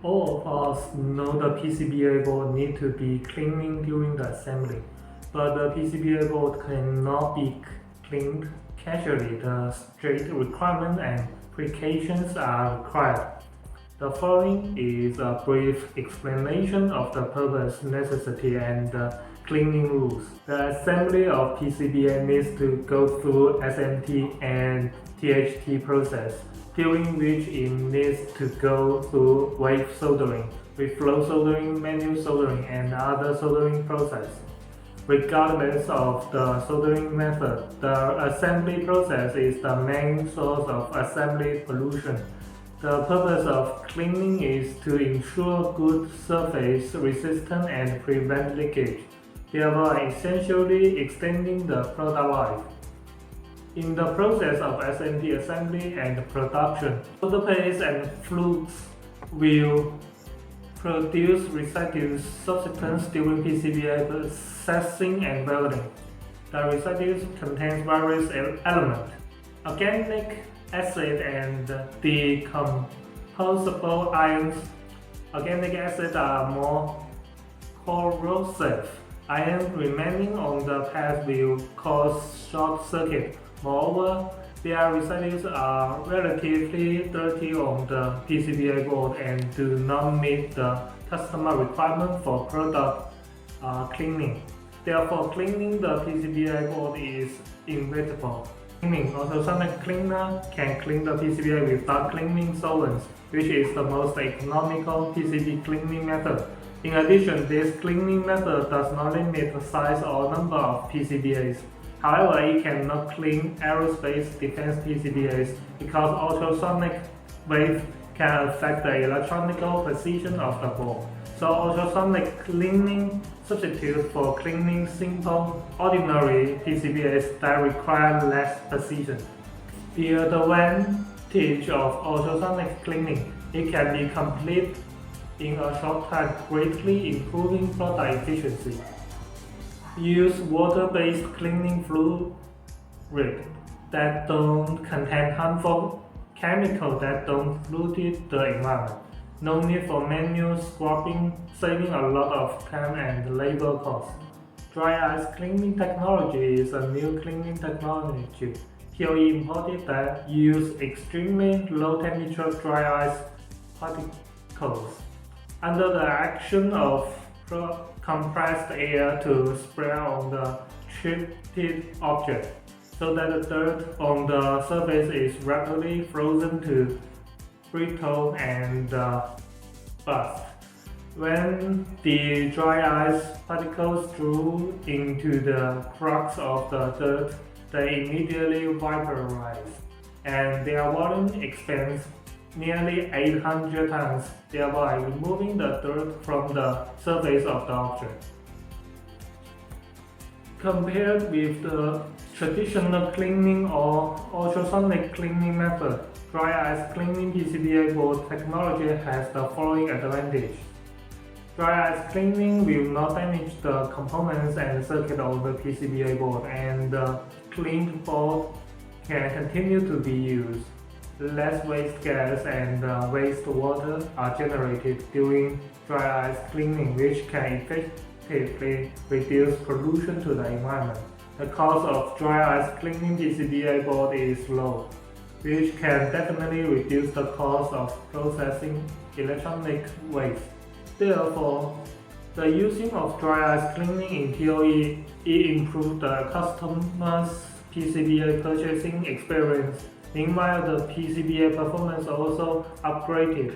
All of us know the PCBA board need to be cleaning during the assembly, but the PCBA board cannot be cleaned casually. The strict requirements and precautions are required. The following is a brief explanation of the purpose, necessity, and the cleaning rules. The assembly of PCBA needs to go through SMT and THT process, during which it needs to go through wave soldering, reflow soldering, manual soldering, and other soldering process. Regardless of the soldering method, the assembly process is the main source of assembly pollution. The purpose of cleaning is to ensure good surface resistance and prevent leakage, thereby essentially extending the product life. In the process of SMT assembly and production, solder paste and flux will produce residues substance during PCBA processing and welding. The residues contain various elements, organic acid and decomposable ions. Organic acids are more corrosive. Ions remaining on the path will cause short circuit. Moreover, their residues are relatively dirty on the PCBA board and do not meet the customer requirement for product cleaning. Therefore, cleaning the PCBA board is inevitable. Ultrasonic cleaner can clean the PCBA without cleaning solvents, which is the most economical PCB cleaning method. In addition, this cleaning method does not limit the size or number of PCBAs. However, it cannot clean aerospace defense PCBAs because ultrasonic wave can affect the electronical precision of the board. So ultrasonic cleaning substitutes for cleaning simple, ordinary PCBAs that require less precision. The advantage of ultrasonic cleaning, it can be complete in a short time, greatly improving product efficiency. Use water-based cleaning fluid that don't contain harmful chemicals that don't pollute the environment. No need for manual scrubbing, saving a lot of time and labor costs. Dry ice cleaning technology is a new cleaning technology, POE imported, that use extremely low temperature dry ice particles under the action of compressed air to spray on the treated object, so that the dirt on the surface is rapidly frozen to brittle and bust. When the dry ice particles drew into the crux of the dirt, they immediately vaporize, and their volume expands nearly 800 times, thereby removing the dirt from the surface of the object. Compared with the traditional cleaning or ultrasonic cleaning method, dry ice cleaning PCBA board technology has the following advantage. Dry ice cleaning will not damage the components and circuit of the PCBA board, and the cleaned board can continue to be used. Less waste gas and waste water are generated during dry ice cleaning, which can effectively reduce pollution to the environment. The cost of dry ice cleaning PCBA board is low, which can definitely reduce the cost of processing electronic waste. Therefore, the using of dry ice cleaning in POE improves the customer's PCBA purchasing experience. Meanwhile, the PCBA performance also upgraded.